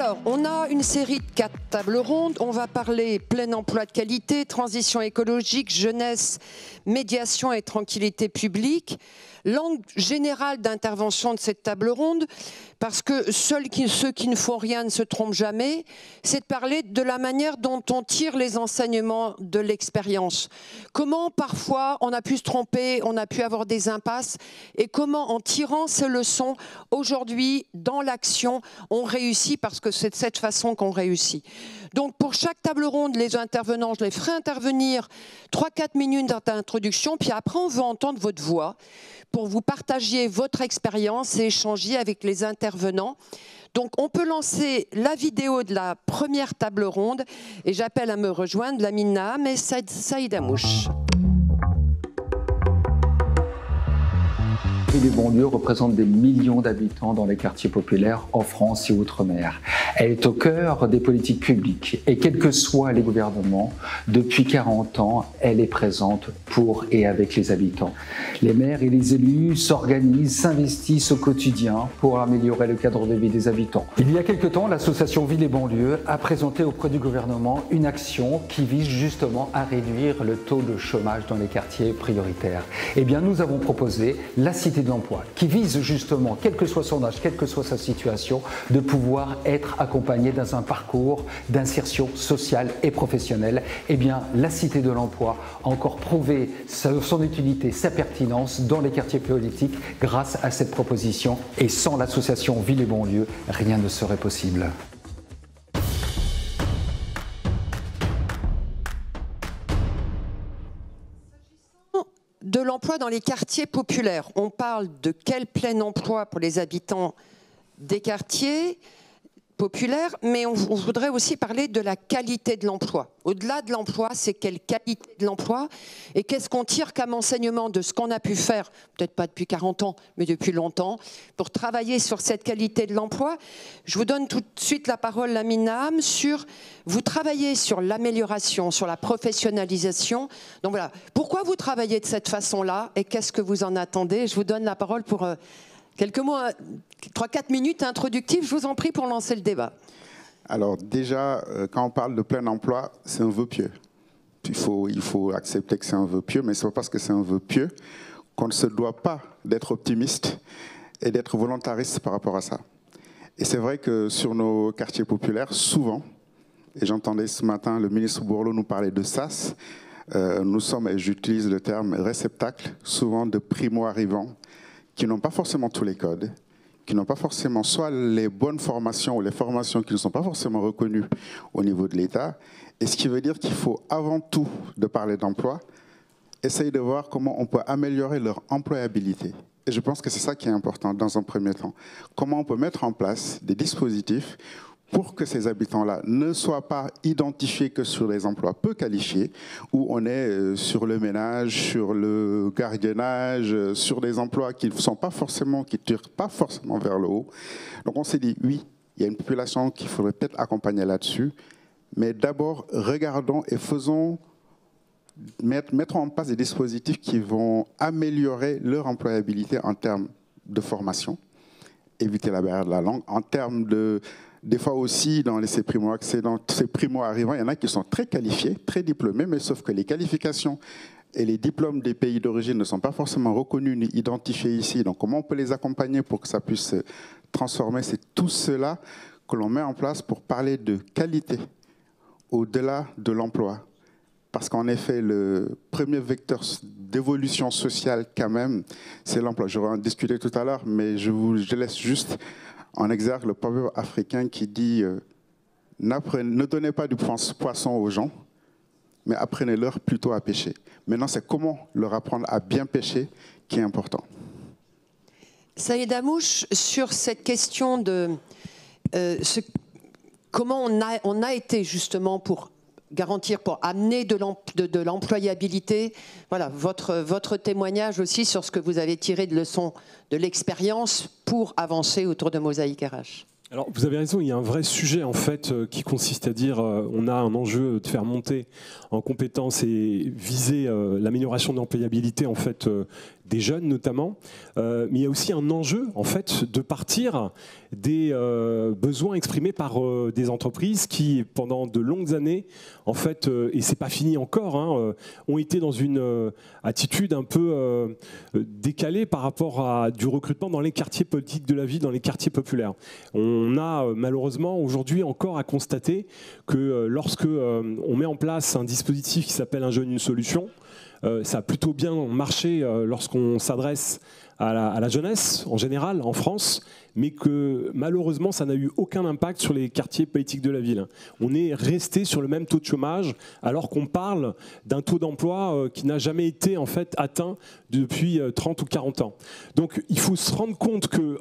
Alors, on a une série de 4 tables rondes. On va parler plein emploi de qualité, transition écologique, jeunesse, médiation et tranquillité publique. L'angle général d'intervention de cette table ronde, parce que ceux qui ne font rien ne se trompent jamais, c'est de parler de la manière dont on tire les enseignements de l'expérience. Comment parfois on a pu se tromper, on a pu avoir des impasses, et comment en tirant ces leçons, aujourd'hui, dans l'action, on réussit, parce que c'est de cette façon qu'on réussit. Donc pour chaque table ronde, les intervenants, je les ferai intervenir 3-4 minutes d'introduction, puis après on veut entendre votre voix, pour vous partagiez votre expérience et échanger avec les intervenants. Donc on peut lancer la vidéo de la première table ronde et j'appelle à me rejoindre Lamine Naham et Saïd Amouche. Les banlieues représentent des millions d'habitants dans les quartiers populaires en France et outre-mer. Elle est au cœur des politiques publiques et quels que soient les gouvernements, depuis 40 ans, elle est présente pour et avec les habitants. Les maires et les élus s'organisent, s'investissent au quotidien pour améliorer le cadre de vie des habitants. Il y a quelque temps, l'association Ville et Banlieue a présenté auprès du gouvernement une action qui vise justement à réduire le taux de chômage dans les quartiers prioritaires. Eh bien, nous avons proposé la Cité de l'emploi, qui vise justement, quel que soit son âge, quelle que soit sa situation, de pouvoir être accompagné dans un parcours d'insertion sociale et professionnelle. Eh bien, la Cité de l'emploi a encore prouvé son utilité, sa pertinence dans les quartiers politiques grâce à cette proposition. Et sans l'association Ville et Banlieue, rien ne serait possible. De l'emploi dans les quartiers populaires. On parle de quel plein emploi pour les habitants des quartiers populaires, mais on voudrait aussi parler de la qualité de l'emploi. Au-delà de l'emploi, c'est quelle qualité de l'emploi et qu'est-ce qu'on tire comme enseignement de ce qu'on a pu faire, peut-être pas depuis 40 ans, mais depuis longtemps, pour travailler sur cette qualité de l'emploi. Je vous donne tout de suite la parole, Lamine Naham, vous travaillez sur l'amélioration, sur la professionnalisation. Donc voilà, pourquoi vous travaillez de cette façon-là et qu'est-ce que vous en attendez? Je vous donne la parole pour quelques mots, 3-4 minutes introductives, je vous en prie pour lancer le débat. Alors déjà, quand on parle de plein emploi, c'est un vœu pieux. Il faut accepter que c'est un vœu pieux, mais ce n'est pas parce que c'est un vœu pieux qu'on ne se doit pas d'être optimiste et d'être volontariste par rapport à ça. Et c'est vrai que sur nos quartiers populaires, souvent, et j'entendais ce matin le ministre Bourlot nous parler de SAS, nous sommes, et j'utilise le terme réceptacle, souvent de primo-arrivants, qui n'ont pas forcément tous les codes, qui n'ont pas forcément soit les bonnes formations ou les formations qui ne sont pas forcément reconnues au niveau de l'État. Et ce qui veut dire qu'il faut avant tout de parler d'emploi, essayer de voir comment on peut améliorer leur employabilité. Et je pense que c'est ça qui est important dans un premier temps. Comment on peut mettre en place des dispositifs pour que ces habitants-là ne soient pas identifiés que sur les emplois peu qualifiés, où on est sur le ménage, sur le gardiennage, sur des emplois qui ne tirent pas forcément vers le haut. Donc on s'est dit, oui, il y a une population qu'il faudrait peut-être accompagner là-dessus, mais d'abord, regardons et mettons en place des dispositifs qui vont améliorer leur employabilité en termes de formation, éviter la barrière de la langue, en termes de... Des fois aussi, dans ces primo-arrivants, il y en a qui sont très qualifiés, très diplômés, mais sauf que les qualifications et les diplômes des pays d'origine ne sont pas forcément reconnus ni identifiés ici. Donc comment on peut les accompagner pour que ça puisse se transformer? C'est tout cela que l'on met en place pour parler de qualité au-delà de l'emploi. Parce qu'en effet, le premier vecteur d'évolution sociale quand même, c'est l'emploi. Je vais en discuter tout à l'heure, mais je laisse juste en exergue le proverbe africain qui dit ne donnez pas du poisson aux gens, mais apprenez-leur plutôt à pêcher. Maintenant, c'est comment leur apprendre à bien pêcher qui est important. Saïd Amouche, sur cette question de comment on a été justement pour garantir, pour amener de l'employabilité. Voilà, votre témoignage aussi sur ce que vous avez tiré de leçons de l'expérience pour avancer autour de Mosaïque RH. Alors, vous avez raison, il y a un vrai sujet en fait qui consiste à dire on a un enjeu de faire monter en compétences et viser l'amélioration de l'employabilité en fait des jeunes notamment, mais il y a aussi un enjeu en fait de partir des besoins exprimés par des entreprises qui pendant de longues années en fait, et c'est pas fini encore, hein, ont été dans une attitude un peu décalée par rapport à du recrutement dans les quartiers politiques de la ville, dans les quartiers populaires. On a malheureusement aujourd'hui encore à constater que lorsque on met en place un dispositif qui s'appelle Un jeune, une solution, ça a plutôt bien marché lorsqu'on s'adresse à la jeunesse en général en France, mais que malheureusement ça n'a eu aucun impact sur les quartiers politiques de la ville. On est resté sur le même taux de chômage alors qu'on parle d'un taux d'emploi qui n'a jamais été en fait atteint depuis 30 ou 40 ans. Donc il faut se rendre compte que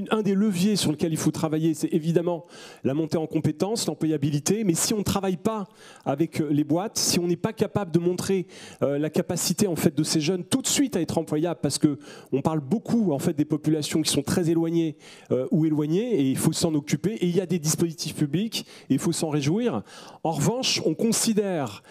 un des leviers sur lequel il faut travailler, c'est évidemment la montée en compétences, l'employabilité, mais si on ne travaille pas avec les boîtes, si on n'est pas capable de montrer la capacité en fait, de ces jeunes tout de suite à être employables, parce qu'on parle beaucoup en fait, des populations qui sont très éloignées ou éloignées, et il faut s'en occuper, et il y a des dispositifs publics, et il faut s'en réjouir. En revanche, on considère,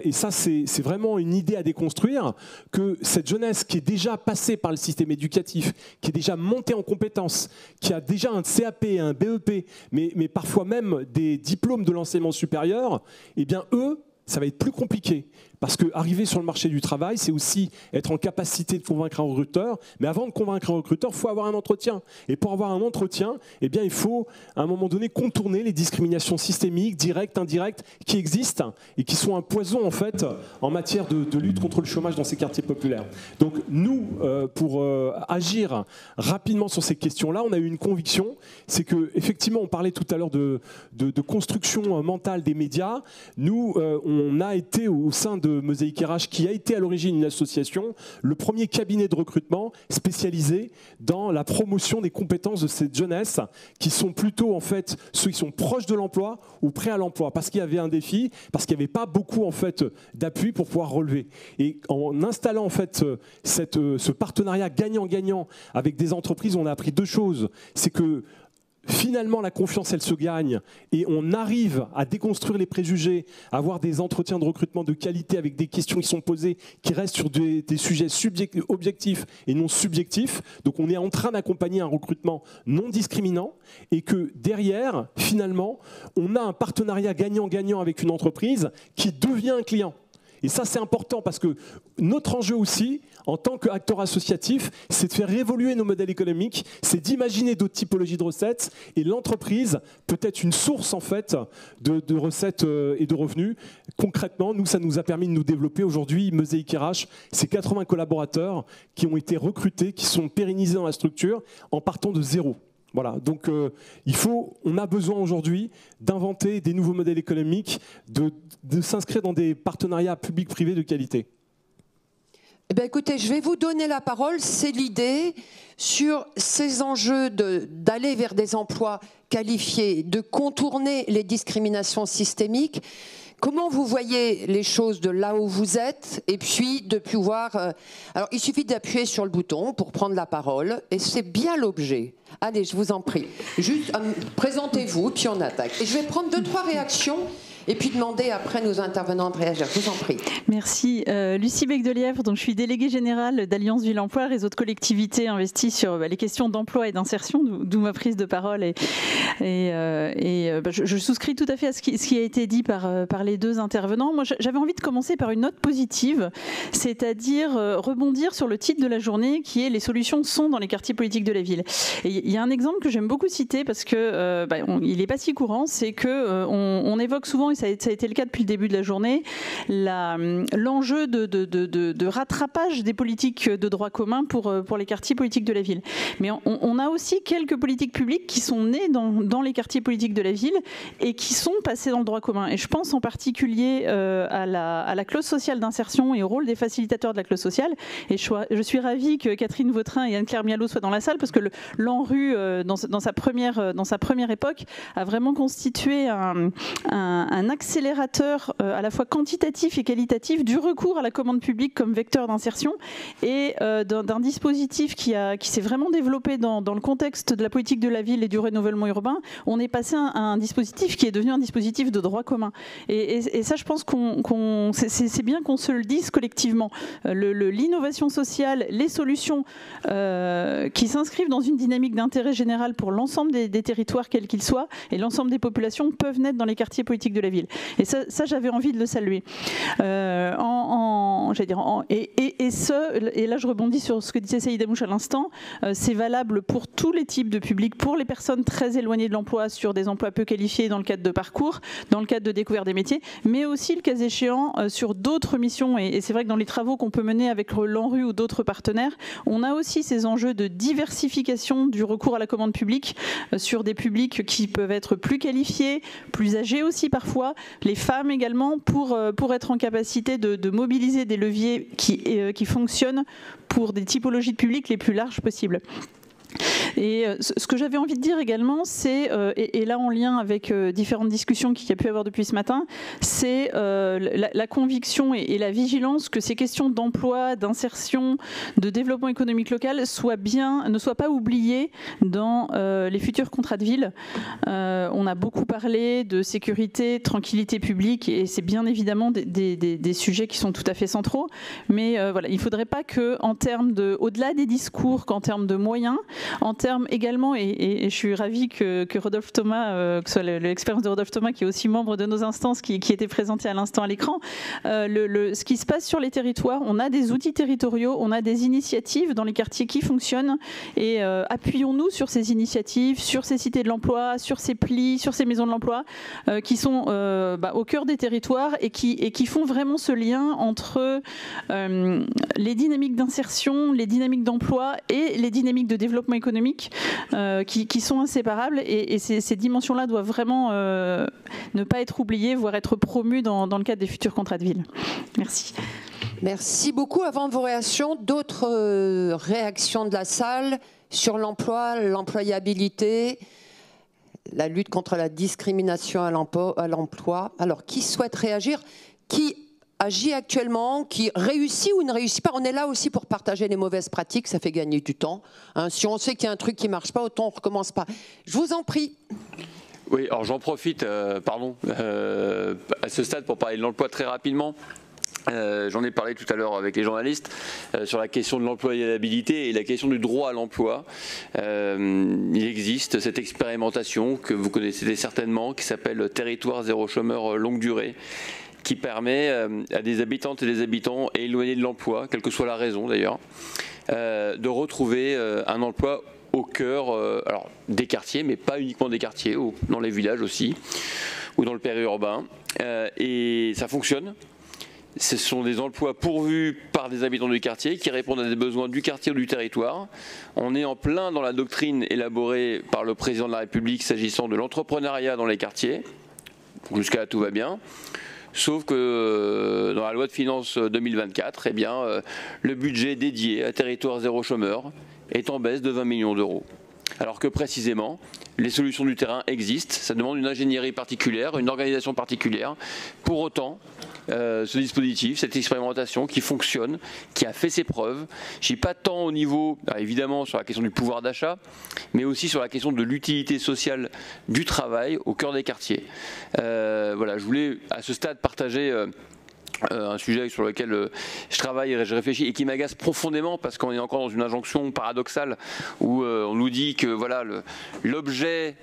et ça c'est vraiment une idée à déconstruire, que cette jeunesse qui est déjà passée par le système éducatif, qui est déjà montée en compétences, qui a déjà un CAP, un BEP, mais parfois même des diplômes de l'enseignement supérieur, eh bien eux, ça va être plus compliqué. Parce qu'arriver sur le marché du travail, c'est aussi être en capacité de convaincre un recruteur. Mais avant de convaincre un recruteur, il faut avoir un entretien. Et pour avoir un entretien, eh bien, il faut, à un moment donné, contourner les discriminations systémiques, directes, indirectes, qui existent et qui sont un poison, en fait, en matière de lutte contre le chômage dans ces quartiers populaires. Donc, nous, pour agir rapidement sur ces questions-là, on a eu une conviction, c'est qu'effectivement, on parlait tout à l'heure de construction mentale des médias. Nous, on a été au sein de Mosaïque RH, qui a été à l'origine une association, le premier cabinet de recrutement spécialisé dans la promotion des compétences de cette jeunesse, qui sont plutôt en fait ceux qui sont proches de l'emploi ou prêts à l'emploi, parce qu'il y avait un défi, parce qu'il n'y avait pas beaucoup en fait d'appui pour pouvoir relever. Et en installant en fait ce partenariat gagnant-gagnant avec des entreprises, on a appris deux choses. C'est que finalement, la confiance, elle se gagne et on arrive à déconstruire les préjugés, à avoir des entretiens de recrutement de qualité avec des questions qui sont posées, qui restent sur des sujets objectifs et non subjectifs. Donc, on est en train d'accompagner un recrutement non discriminant et que derrière, finalement, on a un partenariat gagnant-gagnant avec une entreprise qui devient un client. Et ça, c'est important parce que notre enjeu aussi, en tant qu'acteur associatif, c'est de faire évoluer nos modèles économiques, c'est d'imaginer d'autres typologies de recettes. Et l'entreprise peut être une source en fait de recettes et de revenus. Concrètement, nous, ça nous a permis de nous développer. Aujourd'hui, Mosaïque RH, c'est 80 collaborateurs qui ont été recrutés, qui sont pérennisés dans la structure en partant de zéro. Voilà, donc on a besoin aujourd'hui d'inventer des nouveaux modèles économiques, de s'inscrire dans des partenariats publics-privés de qualité. Eh bien, écoutez, je vais vous donner la parole. C'est l'idée sur ces enjeux d'aller vers des emplois qualifiés, de contourner les discriminations systémiques. Comment vous voyez les choses de là où vous êtes et puis de pouvoir... Alors, il suffit d'appuyer sur le bouton pour prendre la parole et c'est bien l'objet. Allez, je vous en prie. Juste présentez-vous, puis on attaque. Et je vais prendre 2-3 réactions et puis demander après nos intervenants de réagir. Je vous en prie. Merci. Lucie Becdelièvre, donc je suis déléguée générale d'Alliance Ville Emploi, réseau de collectivités investies sur les questions d'emploi et d'insertion, d'où ma prise de parole. Je souscris tout à fait à ce qui a été dit par les deux intervenants. Moi, j'avais envie de commencer par une note positive, c'est-à-dire rebondir sur le titre de la journée qui est « Les solutions sont dans les quartiers politiques de la ville ». Et il y a un exemple que j'aime beaucoup citer parce que il n'est pas si courant, c'est qu'on évoque souvent, et ça a été le cas depuis le début de la journée, l'enjeu de rattrapage des politiques de droit commun pour les quartiers politiques de la ville. Mais on a aussi quelques politiques publiques qui sont nées dans les quartiers politiques de la ville et qui sont passées dans le droit commun. Et je pense en particulier à la clause sociale d'insertion et au rôle des facilitateurs de la clause sociale. Et je suis ravie que Catherine Vautrin et Anne-Claire Mialot soient dans la salle parce que l'ANRU, dans sa première époque, a vraiment constitué un un accélérateur à la fois quantitatif et qualitatif du recours à la commande publique comme vecteur d'insertion et d'un dispositif qui s'est vraiment développé dans le contexte de la politique de la ville et du renouvellement urbain. On est passé à un dispositif qui est devenu un dispositif de droit commun. Et ça, je pense c'est bien qu'on se le dise collectivement. L'innovation sociale, les solutions qui s'inscrivent dans une dynamique d'intérêt général pour l'ensemble des territoires, quels qu'ils soient, et l'ensemble des populations peuvent naître dans les quartiers politiques de la ville. Et ça j'avais envie de le saluer. Et là, je rebondis sur ce que disait Saïd Amouche à l'instant. C'est valable pour tous les types de publics, pour les personnes très éloignées de l'emploi, sur des emplois peu qualifiés dans le cadre de parcours, dans le cadre de découverte des métiers, mais aussi, le cas échéant, sur d'autres missions. Et c'est vrai que dans les travaux qu'on peut mener avec l'ANRU ou d'autres partenaires, on a aussi ces enjeux de diversification du recours à la commande publique sur des publics qui peuvent être plus qualifiés, plus âgés aussi parfois, les femmes également, pour être en capacité de mobiliser des leviers qui fonctionnent pour des typologies de publics les plus larges possibles. Et ce que j'avais envie de dire également, c'est, et là en lien avec différentes discussions qu'il y a pu avoir depuis ce matin, c'est la conviction et la vigilance que ces questions d'emploi, d'insertion, de développement économique local ne soient pas oubliées dans les futurs contrats de ville. On a beaucoup parlé de sécurité, tranquillité publique, et c'est bien évidemment des sujets qui sont tout à fait centraux, mais voilà, il ne faudrait pas qu'en termes au-delà des discours, qu'en termes de moyens, en termes également, et je suis ravie que Rodolphe Thomas, que ce soit l'expérience de Rodolphe Thomas, qui est aussi membre de nos instances, qui était présenté à l'instant à l'écran, ce qui se passe sur les territoires, on a des outils territoriaux, on a des initiatives dans les quartiers qui fonctionnent, et appuyons-nous sur ces initiatives, sur ces cités de l'emploi, sur ces plis, sur ces maisons de l'emploi, qui sont au cœur des territoires et qui font vraiment ce lien entre les dynamiques d'insertion, les dynamiques d'emploi et les dynamiques de développement économique qui sont inséparables, et ces dimensions-là doivent vraiment ne pas être oubliées, voire être promues dans le cadre des futurs contrats de ville. Merci. Merci beaucoup. Avant vos réactions, d'autres réactions de la salle sur l'emploi, l'employabilité, la lutte contre la discrimination à l'emploi. Alors, qui souhaite réagir? Qui agit actuellement, qui réussit ou ne réussit pas? On est là aussi pour partager les mauvaises pratiques, ça fait gagner du temps. Hein, si on sait qu'il y a un truc qui ne marche pas, autant on ne recommence pas. Je vous en prie. Oui, alors j'en profite, à ce stade pour parler de l'emploi très rapidement. J'en ai parlé tout à l'heure avec les journalistes sur la question de l'employabilité et la question du droit à l'emploi. Il existe cette expérimentation que vous connaissez certainement, qui s'appelle Territoire zéro chômeur longue durée, qui permet à des habitantes et des habitants éloignés de l'emploi, quelle que soit la raison d'ailleurs, de retrouver un emploi au cœur alors, des quartiers, mais pas uniquement des quartiers, ou dans les villages aussi, ou dans le périurbain. Et ça fonctionne. Ce sont des emplois pourvus par des habitants du quartier qui répondent à des besoins du quartier ou du territoire. On est en plein dans la doctrine élaborée par le président de la République s'agissant de l'entrepreneuriat dans les quartiers. Jusqu'à là, tout va bien. Sauf que dans la loi de finances 2024, le budget dédié à Territoire zéro chômeur est en baisse de 20 millions d'euros. Alors que précisément, les solutions du terrain existent, ça demande une ingénierie particulière, une organisation particulière. Pour autant, ce dispositif, cette expérimentation qui fonctionne, qui a fait ses preuves, je ne dis pas tant au niveau, évidemment, sur la question du pouvoir d'achat, mais aussi sur la question de l'utilité sociale du travail au cœur des quartiers. Voilà, je voulais à ce stade partager un sujet sur lequel je travaille et je réfléchis et qui m'agace profondément parce qu'on est encore dans une injonction paradoxale où on nous dit que voilà, l'objet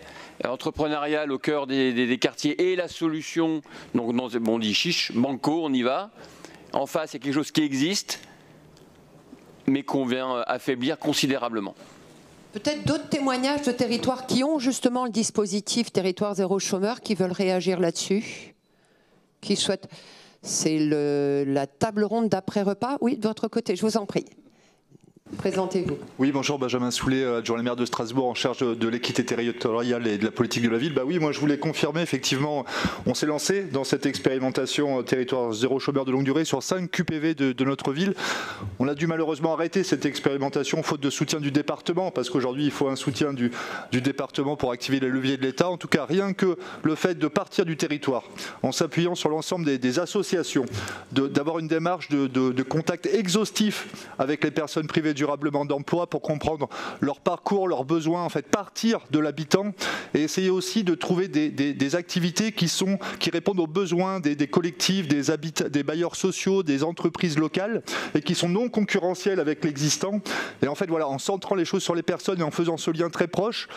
entrepreneurial au cœur des quartiers est la solution. Donc on dit chiche, banco, on y va. En face, il y a quelque chose qui existe mais qu'on vient affaiblir considérablement. Peut-être d'autres témoignages de territoires qui ont justement le dispositif Territoire zéro chômeur, qui veulent réagir là-dessus, qui souhaitent... C'est la table ronde d'après-repas. Oui, de votre côté, je vous en prie. Présentez-vous. Oui, bonjour, Benjamin Soulet, adjoint le maire de Strasbourg en charge de l'équité territoriale et de la politique de la ville. Bah oui, moi je voulais confirmer, effectivement, on s'est lancé dans cette expérimentation territoire zéro chômeur de longue durée sur 5 QPV de notre ville. On a dû malheureusement arrêter cette expérimentation faute de soutien du département, parce qu'aujourd'hui il faut un soutien du département pour activer les leviers de l'État. En tout cas, rien que le fait de partir du territoire, en s'appuyant sur l'ensemble des associations, d'avoir une démarche de contact exhaustif avec les personnes privées durablement d'emploi pour comprendre leur parcours, leurs besoins, en fait partir de l'habitant et essayer aussi de trouver des activités qui répondent aux besoins des collectifs, des bailleurs sociaux, des entreprises locales et qui sont non concurrentielles avec l'existant. Et en fait, voilà, en centrant les choses sur les personnes et en faisant ce lien très proche,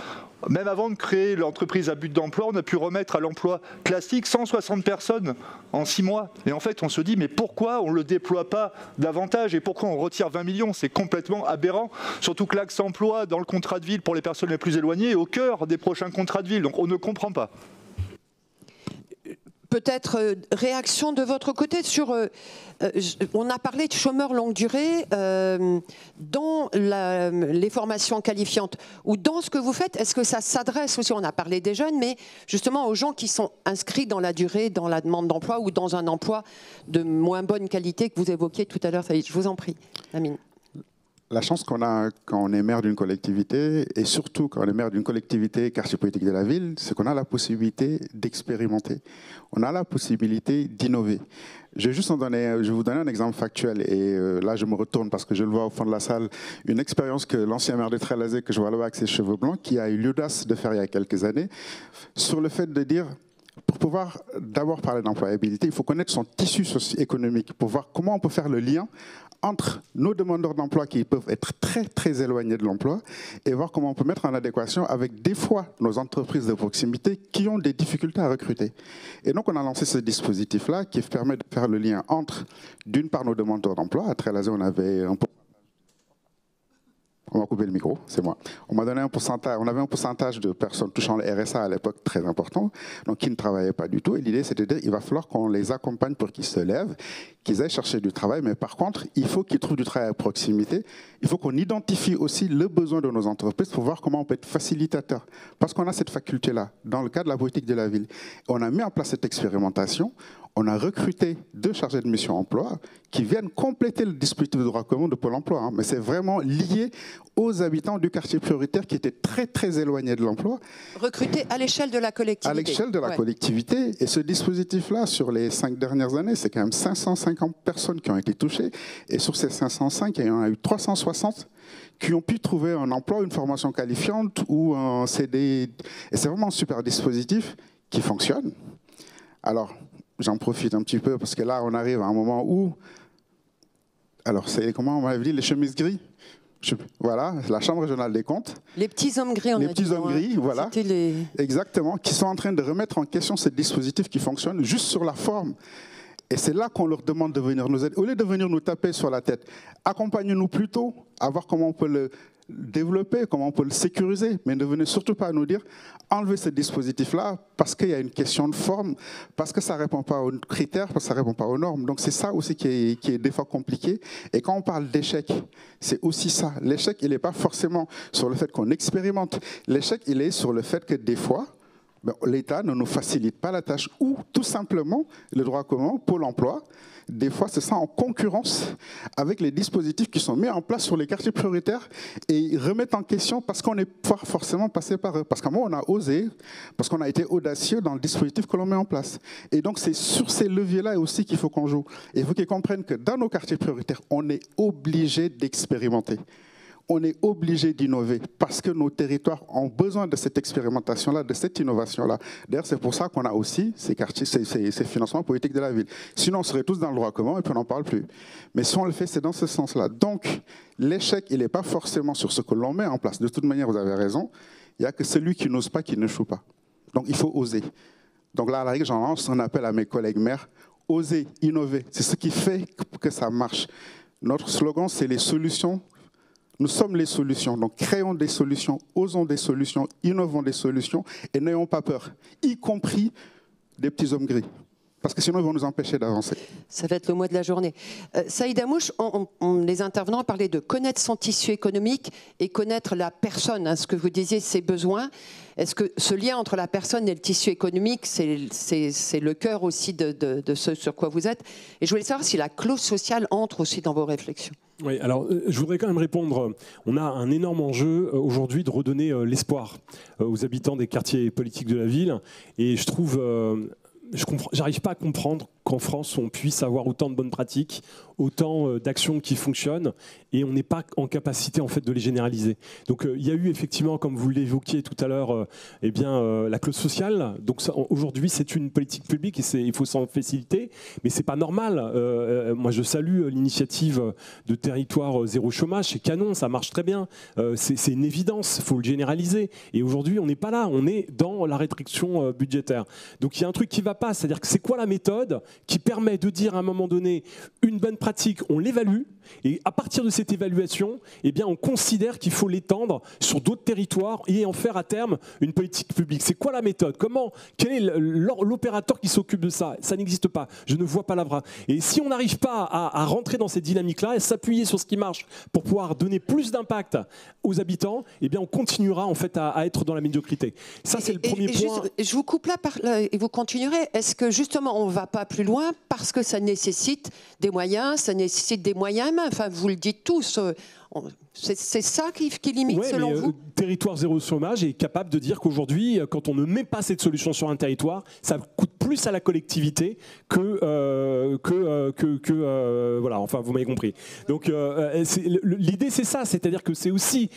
même avant de créer l'entreprise à but d'emploi, on a pu remettre à l'emploi classique 160 personnes en 6 mois. Et en fait, on se dit, mais pourquoi on ne le déploie pas davantage et pourquoi on retire 20 millions? C'est complètement aberrant. Surtout que l'axe emploi dans le contrat de ville pour les personnes les plus éloignées est au cœur des prochains contrats de ville. Donc on ne comprend pas. Peut-être réaction de votre côté sur... on a parlé de chômeurs longue durée dans les formations qualifiantes ou dans ce que vous faites. Est-ce que ça s'adresse aussi, on a parlé des jeunes, mais justement aux gens qui sont inscrits dans la durée, dans la demande d'emploi ou dans un emploi de moins bonne qualité que vous évoquiez tout à l'heure. Je vous en prie, Amine. La chance qu'on a quand on est maire d'une collectivité, et surtout quand on est maire d'une collectivité quartier politique de la ville, c'est qu'on a la possibilité d'expérimenter. On a la possibilité d'innover. Je vais vous donner un exemple factuel, et là je me retourne parce que je le vois au fond de la salle, une expérience que l'ancien maire de Trélazé, que je vois là-bas avec ses cheveux blancs, qui a eu l'audace de faire il y a quelques années, sur le fait de dire... Pour pouvoir d'abord parler d'employabilité, il faut connaître son tissu socio-économique pour voir comment on peut faire le lien entre nos demandeurs d'emploi qui peuvent être très très éloignés de l'emploi et voir comment on peut mettre en adéquation avec des fois nos entreprises de proximité qui ont des difficultés à recruter. Et donc on a lancé ce dispositif-là qui permet de faire le lien entre d'une part nos demandeurs d'emploi. À Trélazé, on avait un On m'a coupé le micro, c'est moi. On m'a donné un pourcentage, on avait un pourcentage de personnes touchant le RSA à l'époque très important, donc qui ne travaillaient pas du tout. Et l'idée, c'était de dire qu'il va falloir qu'on les accompagne pour qu'ils se lèvent, qu'ils aillent chercher du travail. Mais par contre, il faut qu'ils trouvent du travail à proximité. Il faut qu'on identifie aussi le besoin de nos entreprises pour voir comment on peut être facilitateur. Parce qu'on a cette faculté-là, dans le cadre de la politique de la ville. On a mis en place cette expérimentation. On a recruté 2 chargés de mission emploi qui viennent compléter le dispositif de droit commun de Pôle emploi. Mais c'est vraiment lié aux habitants du quartier prioritaire qui étaient très très éloignés de l'emploi. Recrutés à l'échelle de la collectivité. À l'échelle de la collectivité. Et ce dispositif-là, sur les 5 dernières années, c'est quand même 550 personnes qui ont été touchées. Et sur ces 505, il y en a eu 360 qui ont pu trouver un emploi, une formation qualifiante ou un CD. Et c'est vraiment un super dispositif qui fonctionne. Alors... J'en profite un petit peu parce que là, on arrive à un moment où... Alors, c'est comment on m'avait dit, les chemises gris. Voilà, la Chambre régionale des comptes. Les petits hommes gris, on a dit. Les petits hommes gris, voilà. Les... Exactement, qui sont en train de remettre en question ce dispositif qui fonctionne juste sur la forme. Et c'est là qu'on leur demande de venir nous aider. Au lieu de venir nous taper sur la tête, accompagnez-nous plutôt à voir comment on peut le développer, comment on peut le sécuriser, mais ne venez surtout pas nous dire enlevez ce dispositif-là parce qu'il y a une question de forme, parce que ça ne répond pas aux critères, parce que ça ne répond pas aux normes. Donc c'est ça aussi qui est des fois compliqué. Et quand on parle d'échec, c'est aussi ça. L'échec, il n'est pas forcément sur le fait qu'on expérimente. L'échec, il est sur le fait que des fois, l'État ne nous facilite pas la tâche ou tout simplement le droit commun, Pôle emploi, des fois c'est ça en concurrence avec les dispositifs qui sont mis en place sur les quartiers prioritaires et ils remettent en question parce qu'on n'est pas forcément passé par eux. Parce qu'à un moment on a osé, parce qu'on a été audacieux dans le dispositif que l'on met en place. Et donc c'est sur ces leviers-là aussi qu'il faut qu'on joue. Et il faut qu'ils comprennent que dans nos quartiers prioritaires, on est obligé d'expérimenter. On est obligé d'innover parce que nos territoires ont besoin de cette expérimentation-là, de cette innovation-là. D'ailleurs, c'est pour ça qu'on a aussi ces quartiers, ces financements politiques de la ville. Sinon, on serait tous dans le droit commun et puis on n'en parle plus. Mais si on le fait, c'est dans ce sens-là. Donc, l'échec, il n'est pas forcément sur ce que l'on met en place. De toute manière, vous avez raison, il n'y a que celui qui n'ose pas qui n'échoue pas. Donc, il faut oser. Donc là, à la règle, j'en lance un appel à mes collègues maires. Oser, innover, c'est ce qui fait que ça marche. Notre slogan, c'est les solutions. Nous sommes les solutions, donc créons des solutions, osons des solutions, innovons des solutions et n'ayons pas peur, y compris des petits hommes gris. parce que sinon ils vont nous empêcher d'avancer. Ça va être le mot de la journée. Saïd Amouche, les intervenants ont parlé de connaître son tissu économique et connaître la personne, hein, ce que vous disiez, ses besoins. Est-ce que ce lien entre la personne et le tissu économique, c'est le cœur aussi de ce sur quoi vous êtes? Et je voulais savoir si la clause sociale entre aussi dans vos réflexions. Oui, alors je voudrais quand même répondre. On a un énorme enjeu aujourd'hui de redonner l'espoir aux habitants des quartiers politiques de la ville. Et je trouve, j'arrive pas à comprendre qu'en France on puisse avoir autant de bonnes pratiques, autant d'actions qui fonctionnent, et on n'est pas en capacité en fait de les généraliser. Donc il y a eu effectivement, comme vous l'évoquiez tout à l'heure, la clause sociale. Donc aujourd'hui c'est une politique publique et il faut s'en féliciter, mais c'est pas normal. Moi je salue l'initiative de territoire zéro chômage, c'est canon, ça marche très bien. C'est une évidence, il faut le généraliser. Et aujourd'hui on n'est pas là, on est dans la restriction budgétaire. Donc il y a un truc qui va pas, c'est-à-dire que c'est quoi la méthode qui permet de dire à un moment donné une bonne pratique, on l'évalue, et à partir de cette évaluation, eh bien, on considère qu'il faut l'étendre sur d'autres territoires et en faire à terme une politique publique. C'est quoi la méthode? Quel est l'opérateur qui s'occupe de ça? Ça n'existe pas. Je ne vois pas la vraie. Et si on n'arrive pas à rentrer dans cette dynamique-là et s'appuyer sur ce qui marche pour pouvoir donner plus d'impact aux habitants, eh bien, on continuera en fait à être dans la médiocrité. Ça, c'est le premier point. Je vous coupe là et vous continuerez. Est-ce que justement, on ne va pas plus loin parce que ça nécessite des moyens, ça nécessite des moyens humains? Enfin, vous le dites tous. C'est ça qui limite, selon vous? Territoire zéro chômage est capable de dire qu'aujourd'hui, quand on ne met pas cette solution sur un territoire, ça coûte plus à la collectivité que voilà. Enfin, vous m'avez compris. Donc, l'idée c'est ça, c'est-à-dire que c'est aussi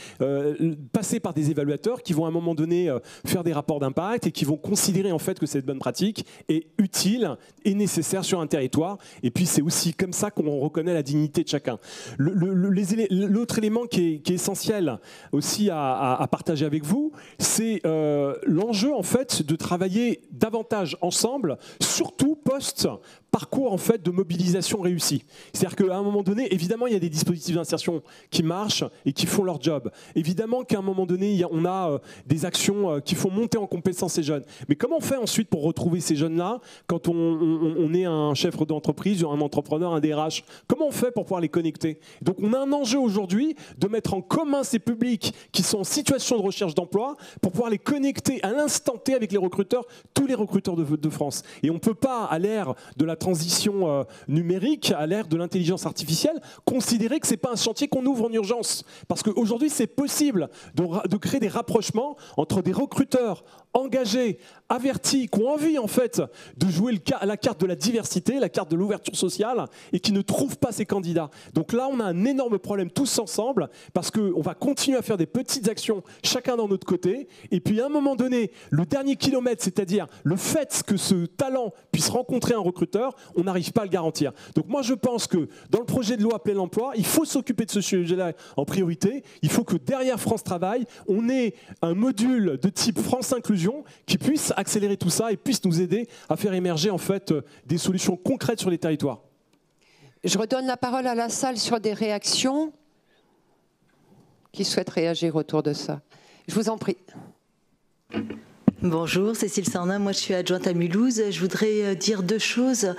passer par des évaluateurs qui vont à un moment donné faire des rapports d'impact et qui vont considérer en fait que cette bonne pratique est utile et nécessaire sur un territoire. Et puis c'est aussi comme ça qu'on reconnaît la dignité de chacun. L'autre élément qui est essentiel aussi à partager avec vous, c'est l'enjeu en fait de travailler davantage ensemble, surtout post-parcours en fait de mobilisation réussie. C'est-à-dire qu'à un moment donné, évidemment, il y a des dispositifs d'insertion qui marchent et qui font leur job. Évidemment qu'à un moment donné, on a des actions qui font monter en compétence ces jeunes. Mais comment on fait ensuite pour retrouver ces jeunes-là quand on est un chef d'entreprise, un entrepreneur, un DRH? Comment on fait pour pouvoir les connecter? Donc on a un enjeu aujourd'hui de mettre en commun ces publics qui sont en situation de recherche d'emploi pour pouvoir les connecter à l'instant T avec les recruteurs, tous les recruteurs de France. Et on ne peut pas, à l'ère de la transition numérique, à l'ère de l'intelligence artificielle, considérer que ce n'est pas un chantier qu'on ouvre en urgence. Parce qu'aujourd'hui, c'est possible de créer des rapprochements entre des recruteurs engagés, avertis, qui ont envie en fait de jouer la carte de la diversité, la carte de l'ouverture sociale, et qui ne trouvent pas ces candidats. Donc là, on a un énorme problème tous ensemble, parce qu'on va continuer à faire des petites actions, chacun dans notre côté, et puis à un moment donné, le dernier kilomètre, c'est-à-dire le fait que ce talent puisse rencontrer un recruteur, on n'arrive pas à le garantir. Donc moi, je pense que dans le projet de loi plein emploi, il faut s'occuper de ce sujet-là en priorité. Il faut que derrière France Travail, on ait un module de type France Inclusion qui puisse accélérer tout ça et puisse nous aider à faire émerger en fait des solutions concrètes sur les territoires. Je redonne la parole à la salle sur des réactions. Qui souhaite réagir autour de ça? Je vous en prie. Bonjour, Cécile Sarnin, moi je suis adjointe à Mulhouse. Je voudrais dire deux choses.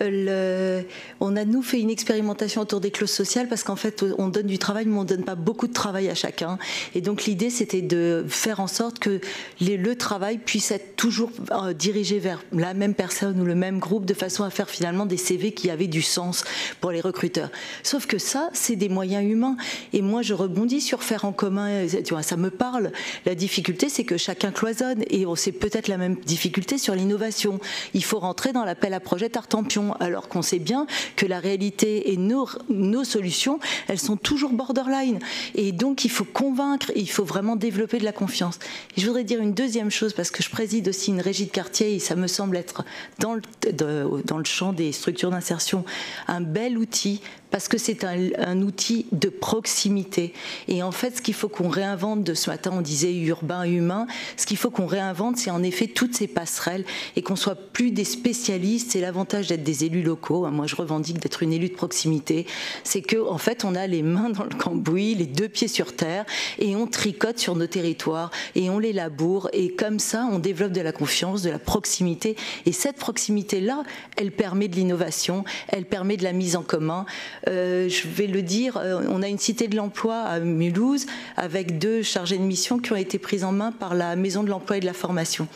On a, nous, fait une expérimentation autour des clauses sociales parce qu'en fait, on donne du travail, mais on ne donne pas beaucoup de travail à chacun. Et donc l'idée, c'était de faire en sorte que le travail puisse être toujours dirigé vers la même personne ou le même groupe, de façon à faire finalement des CV qui avaient du sens pour les recruteurs. Sauf que ça, c'est des moyens humains. Et moi, je rebondis sur faire en commun, tu vois, ça me parle. La difficulté, c'est que chacun cloisonne. Et c'est peut-être la même difficulté sur l'innovation. Il faut rentrer dans l'appel à projet Tartampion, alors qu'on sait bien que la réalité et nos solutions, elles sont toujours borderline. Et donc, il faut convaincre, il faut vraiment développer de la confiance. Et je voudrais dire une deuxième chose, parce que je préside aussi une régie de quartier, et ça me semble être dans le champ des structures d'insertion un bel outil parce que c'est un outil de proximité. Et en fait, ce qu'il faut qu'on réinvente, de ce matin on disait urbain, humain, ce qu'il faut qu'on réinvente, c'est en effet toutes ces passerelles et qu'on soit plus des spécialistes. C'est l'avantage d'être des élus locaux. Moi, je revendique d'être une élue de proximité. C'est que, en fait, on a les mains dans le cambouis, les deux pieds sur terre, et on tricote sur nos territoires, et on les laboure, et comme ça, on développe de la confiance, de la proximité. Et cette proximité-là, elle permet de l'innovation, elle permet de la mise en commun. Je vais le dire, on a une cité de l'emploi à Mulhouse avec 2 chargés de mission qui ont été prises en main par la Maison de l'emploi et de la formation.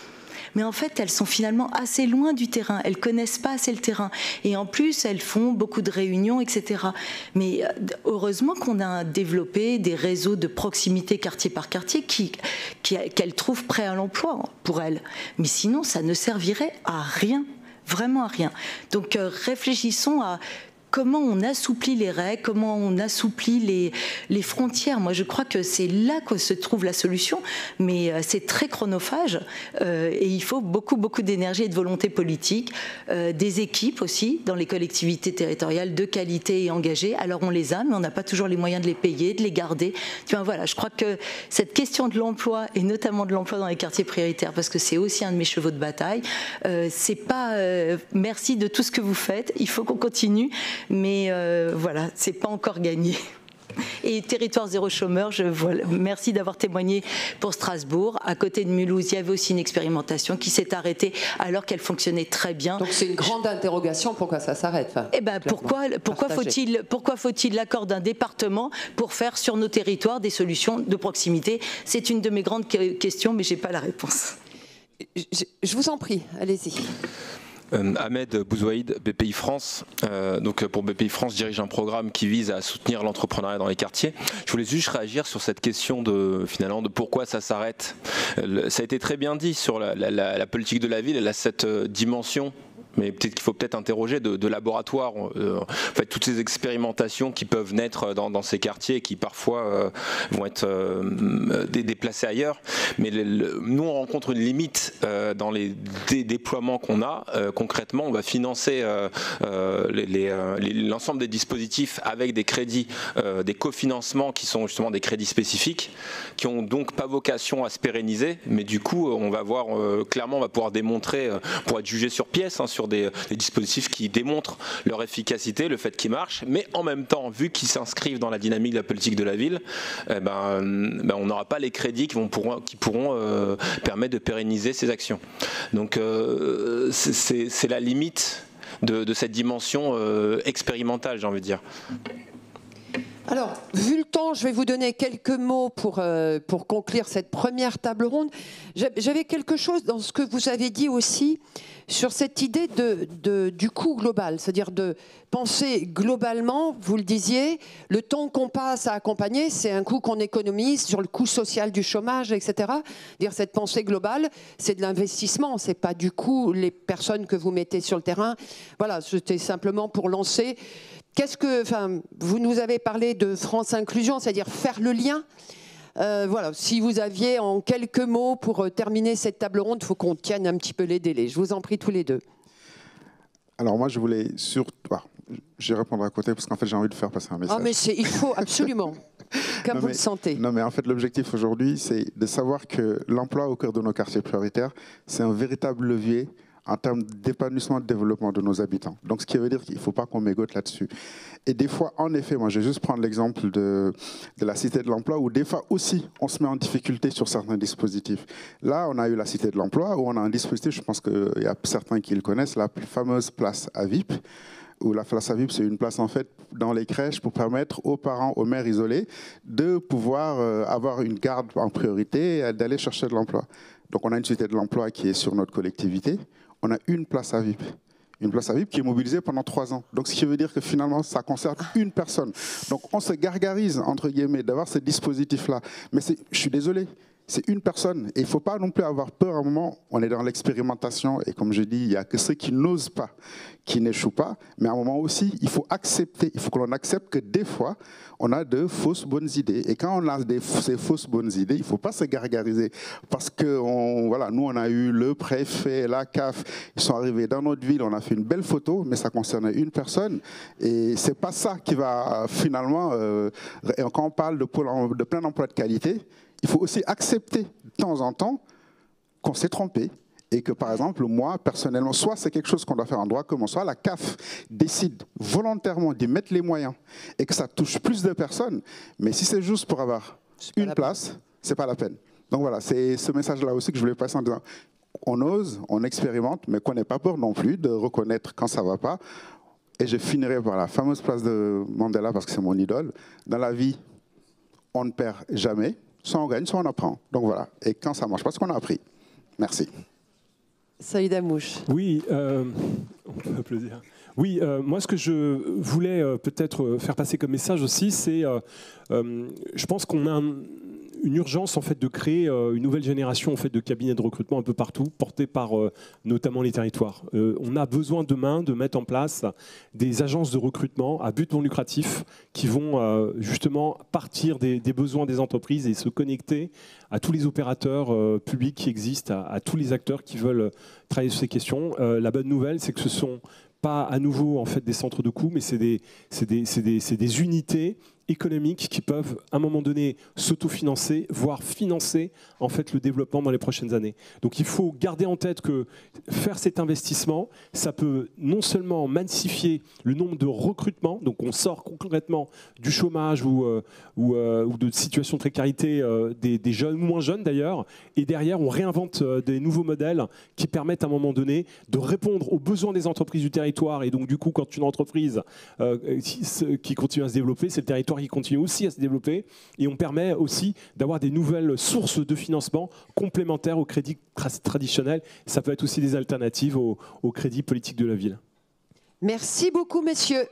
Mais en fait, elles sont finalement assez loin du terrain. Elles connaissent pas assez le terrain. Et en plus, elles font beaucoup de réunions, etc. Mais heureusement qu'on a développé des réseaux de proximité quartier par quartier qu'elles trouvent prêts à l'emploi pour elles. Mais sinon, ça ne servirait à rien. Vraiment à rien. Donc réfléchissons à comment on assouplit les règles, comment on assouplit les frontières. Moi, je crois que c'est là que se trouve la solution, mais c'est très chronophage et il faut beaucoup d'énergie et de volonté politique, des équipes aussi dans les collectivités territoriales de qualité et engagées. Alors on les a, mais on n'a pas toujours les moyens de les payer, de les garder. Tu vois, voilà, je crois que cette question de l'emploi, et notamment de l'emploi dans les quartiers prioritaires, parce que c'est aussi un de mes chevaux de bataille, c'est pas merci de tout ce que vous faites, il faut qu'on continue. Mais voilà, c'est pas encore gagné. Et territoire zéro chômeur, merci d'avoir témoigné pour Strasbourg. À côté de Mulhouse, il y avait aussi une expérimentation qui s'est arrêtée alors qu'elle fonctionnait très bien. Donc c'est une grande interrogation, pourquoi ça s'arrête? Eh ben, pourquoi faut-il l'accord d'un département pour faire sur nos territoires des solutions de proximité? C'est une de mes grandes questions, mais je n'ai pas la réponse. Je vous en prie, allez-y. Ahmed Bouzouaïd, BPI France. Donc pour BPI France, je dirige un programme qui vise à soutenir l'entrepreneuriat dans les quartiers. Je voulais juste réagir sur cette question de pourquoi ça s'arrête. Ça a été très bien dit sur la politique de la ville. Elle a cette dimension. Mais peut-être qu'il faut interroger de laboratoires, en fait, toutes ces expérimentations qui peuvent naître dans ces quartiers, qui parfois vont être déplacées ailleurs. Mais nous, on rencontre une limite dans les déploiements qu'on a. Concrètement, on va financer l'ensemble des dispositifs avec des crédits, des cofinancements qui sont justement des crédits spécifiques, qui ont donc pas vocation à se pérenniser. Mais du coup, on va voir clairement, on va pouvoir démontrer, pour être jugé sur pièce, sur des dispositifs qui démontrent leur efficacité, le fait qu'ils marchent, mais en même temps, vu qu'ils s'inscrivent dans la dynamique de la politique de la ville, on n'aura pas les crédits qui pourront permettre de pérenniser ces actions. Donc c'est la limite de cette dimension expérimentale, j'ai envie de dire. Alors, vu le temps, je vais vous donner quelques mots pour conclure cette première table ronde. J'avais quelque chose dans ce que vous avez dit aussi sur cette idée du coût global, c'est-à-dire de penser globalement, vous le disiez, le temps qu'on passe à accompagner, c'est un coût qu'on économise sur le coût social du chômage, etc. Dire cette pensée globale, c'est de l'investissement, c'est pas du coup les personnes que vous mettez sur le terrain. Voilà, c'était simplement pour lancer. Vous nous avez parlé de France Inclusion, c'est-à-dire faire le lien. Voilà, si vous aviez en quelques mots pour terminer cette table ronde, il faut qu'on tienne un petit peu les délais. Je vous en prie tous les deux. Alors moi, je voulais surtout... je vais répondre à côté parce qu'en fait, j'ai envie de faire passer un message. Ah, mais il faut absolument, comme vous le sentez. Non, mais en fait, l'objectif aujourd'hui, c'est de savoir que l'emploi au cœur de nos quartiers prioritaires, c'est un véritable levier en termes d'épanouissement et de développement de nos habitants. Donc, ce qui veut dire qu'il ne faut pas qu'on mégote là-dessus. Et des fois, en effet, moi, je vais juste prendre l'exemple de la Cité de l'Emploi, où des fois aussi, on se met en difficulté sur certains dispositifs. Là, on a eu la Cité de l'Emploi, où on a un dispositif, je pense qu'il y a certains qui le connaissent, la fameuse place à VIP, où la place à VIP, c'est une place en fait dans les crèches pour permettre aux parents, aux mères isolées, de pouvoir avoir une garde en priorité et d'aller chercher de l'emploi. Donc, on a une Cité de l'Emploi qui est sur notre collectivité. On a une place à VIP. Une place à VIP qui est mobilisée pendant 3 ans. Donc, ce qui veut dire que finalement, ça concerne une personne. Donc, on se gargarise, entre guillemets, d'avoir ce dispositif-là. Mais je suis désolé, C'est une personne. Et il ne faut pas non plus avoir peur à un moment. On est dans l'expérimentation. Et comme je dis, il n'y a que ceux qui n'osent pas, qui n'échouent pas. Mais à un moment aussi, il faut accepter. Il faut que l'on accepte que des fois, on a de fausses bonnes idées. Et quand on a ces fausses bonnes idées, il ne faut pas se gargariser. Parce que voilà, nous, on a eu le préfet, la CAF. Ils sont arrivés dans notre ville. On a fait une belle photo, mais ça concernait une personne. Et ce n'est pas ça qui va finalement... et quand on parle de plein d'emplois de qualité, il faut aussi accepter de temps en temps qu'on s'est trompé et que, par exemple, moi, personnellement, soit c'est quelque chose qu'on doit faire en droit commun, soit la CAF décide volontairement d'y mettre les moyens et que ça touche plus de personnes. Mais si c'est juste pour avoir une place, ce n'est pas la peine. Donc voilà, c'est ce message-là aussi que je voulais passer en disant on ose, on expérimente, mais qu'on n'ait pas peur non plus de reconnaître quand ça ne va pas. Et je finirai par la fameuse place de Mandela parce que c'est mon idole. Dans la vie, on ne perd jamais. Soit on gagne, soit on apprend. Donc voilà. Et quand ça ne marche pas, c'est qu'on a appris. Merci. Saïd Amouche. Oui, on peut applaudir. Oui, moi ce que je voulais peut-être faire passer comme message aussi, c'est, je pense qu'on a une urgence en fait de créer une nouvelle génération en fait de cabinets de recrutement un peu partout, portés par notamment les territoires. On a besoin demain de mettre en place des agences de recrutement à but non lucratif qui vont justement partir des besoins des entreprises et se connecter à tous les opérateurs publics qui existent, à tous les acteurs qui veulent travailler sur ces questions. La bonne nouvelle, c'est que ce sont pas à nouveau en fait des centres de coûts, mais c'est des unités économiques qui peuvent à un moment donné s'autofinancer, voire financer en fait le développement dans les prochaines années. Donc il faut garder en tête que faire cet investissement, ça peut non seulement massifier le nombre de recrutements, donc on sort concrètement du chômage ou de situations de précarité des jeunes, ou moins jeunes d'ailleurs, et derrière on réinvente des nouveaux modèles qui permettent à un moment donné de répondre aux besoins des entreprises du territoire. Et donc du coup, quand une entreprise qui continue à se développer, c'est le territoire qui continue aussi à se développer, et on permet aussi d'avoir des nouvelles sources de financement complémentaires au crédit traditionnel. Ça peut être aussi des alternatives au crédit politique de la ville. Merci beaucoup, messieurs.